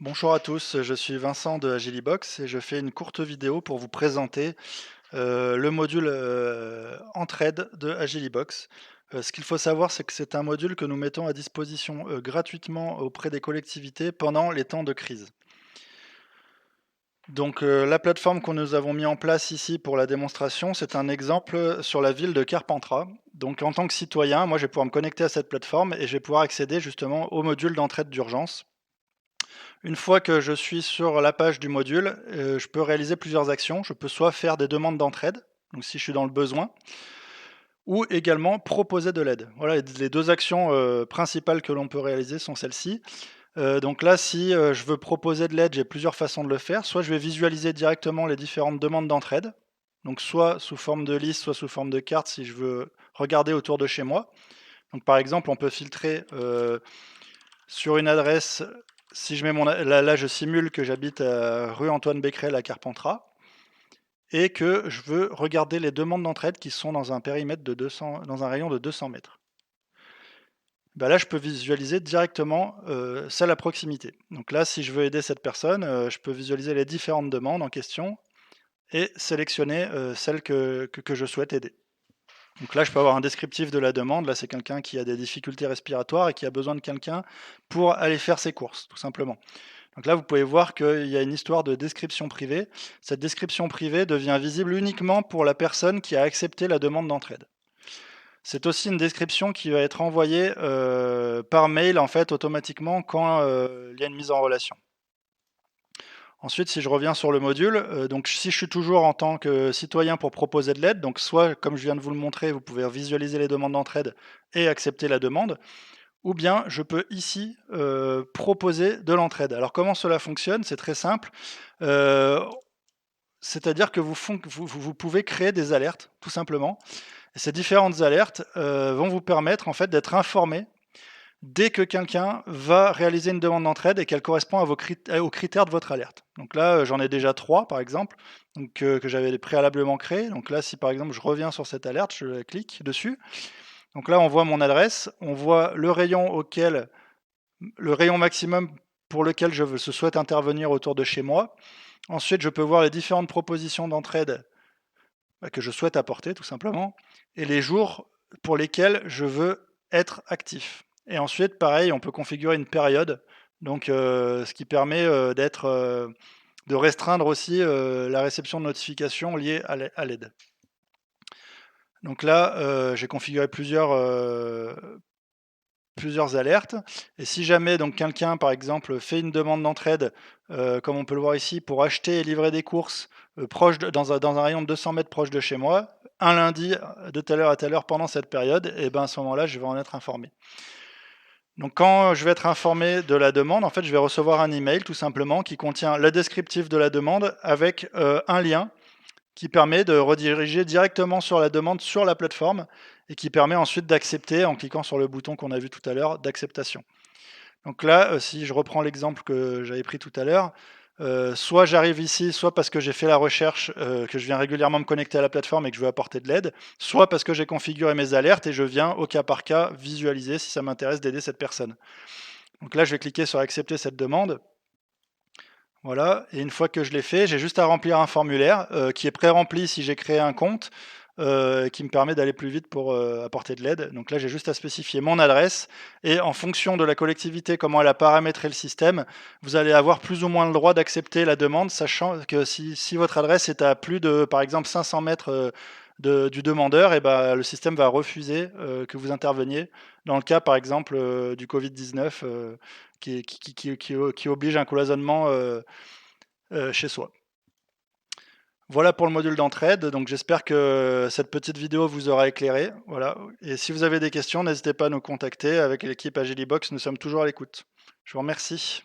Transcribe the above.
Bonjour à tous, je suis Vincent de Agilibox et je fais une courte vidéo pour vous présenter le module Entraide de Agilibox. Ce qu'il faut savoir, c'est que c'est un module que nous mettons à disposition gratuitement auprès des collectivités pendant les temps de crise. Donc la plateforme que nous avons mis en place ici pour la démonstration, c'est un exemple sur la ville de Carpentras. Donc en tant que citoyen, moi je vais pouvoir me connecter à cette plateforme et je vais pouvoir accéder justement au module d'entraide d'urgence. Une fois que je suis sur la page du module, je peux réaliser plusieurs actions. Je peux soit faire des demandes d'entraide, donc si je suis dans le besoin, ou également proposer de l'aide. Voilà, les 2 actions, principales que l'on peut réaliser sont celles-ci. Donc là, si, je veux proposer de l'aide, j'ai plusieurs façons de le faire. Soit je vais visualiser directement les différentes demandes d'entraide, donc soit sous forme de liste, soit sous forme de carte si je veux regarder autour de chez moi. Donc par exemple, on peut filtrer, sur une adresse, si je mets mon là je simule que j'habite, rue Antoine Becquerel à Carpentras et que je veux regarder les demandes d'entraide qui sont dans un périmètre de 200, dans un rayon de 200 mètres. Bah, là, je peux visualiser directement, celle à proximité. Donc là, si je veux aider cette personne, je peux visualiser les différentes demandes en question et sélectionner, celle que je souhaite aider. Donc là, je peux avoir un descriptif de la demande. Là, c'est quelqu'un qui a des difficultés respiratoires et qui a besoin de quelqu'un pour aller faire ses courses, tout simplement. Donc là, vous pouvez voir qu'il y a une histoire de description privée. Cette description privée devient visible uniquement pour la personne qui a accepté la demande d'entraide. C'est aussi une description qui va être envoyée par mail en fait automatiquement quand il y a une mise en relation. Ensuite, si je reviens sur le module, donc si je suis toujours en tant que citoyen pour proposer de l'aide, donc soit comme je viens de vous le montrer, vous pouvez visualiser les demandes d'entraide et accepter la demande, ou bien je peux ici, proposer de l'entraide. Alors comment cela fonctionne? C'est très simple, heu, c'est-à-dire que vous pouvez créer des alertes, tout simplement. Et ces différentes alertes, vont vous permettre en fait d'être informé dès que quelqu'un va réaliser une demande d'entraide et qu'elle correspond à aux critères de votre alerte. Donc là, j'en ai déjà 3 par exemple, donc que j'avais préalablement créés. Donc là, si par exemple je reviens sur cette alerte, je clique dessus. Donc là, on voit mon adresse, on voit le rayon maximum pour lequel je souhaite intervenir autour de chez moi. Ensuite, je peux voir les différentes propositions d'entraide, bah, que je souhaite apporter tout simplement et les jours pour lesquels je veux être actif. Et ensuite, pareil, on peut configurer une période, donc ce qui permet, de restreindre aussi, la réception de notifications liées à l'aide. Donc là, j'ai configuré plusieurs alertes et si jamais donc quelqu'un, par exemple, fait une demande d'entraide, comme on peut le voir ici, pour acheter et livrer des courses, proche de dans un rayon de 200 mètres proche de chez moi, un lundi, de telle heure à telle heure pendant cette période et ben, à ce moment-là, je vais en être informé. Donc quand je vais être informé de la demande, en fait, je vais recevoir un email tout simplement qui contient le descriptif de la demande avec, un lien qui permet de rediriger directement sur la demande sur la plateforme et qui permet ensuite d'accepter en cliquant sur le bouton qu'on a vu tout à l'heure d'acceptation. Donc là, si je reprends l'exemple que j'avais pris tout à l'heure, soit j'arrive ici, soit parce que j'ai fait la recherche, que je viens régulièrement me connecter à la plateforme et que je veux apporter de l'aide, soit parce que j'ai configuré mes alertes et je viens au cas par cas visualiser si ça m'intéresse d'aider cette personne. Donc là, je vais cliquer sur accepter cette demande. Voilà, et une fois que je l'ai fait, j'ai juste à remplir un formulaire, qui est pré-rempli si j'ai créé un compte, qui me permet d'aller plus vite pour, apporter de l'aide. Donc là, j'ai juste à spécifier mon adresse et en fonction de la collectivité, comment elle a paramétré le système, vous allez avoir plus ou moins le droit d'accepter la demande, sachant que si votre adresse est à plus de, par exemple, 500 mètres, du demandeur et ben le système va refuser, que vous interveniez. Dans le cas, par exemple, du Covid-19, qui oblige un cloisonnement, chez soi. Voilà pour le module d'entraide, donc j'espère que cette petite vidéo vous aura éclairé, voilà, et si vous avez des questions, n'hésitez pas à nous contacter avec l'équipe Agilibox, nous sommes toujours à l'écoute. Je vous remercie.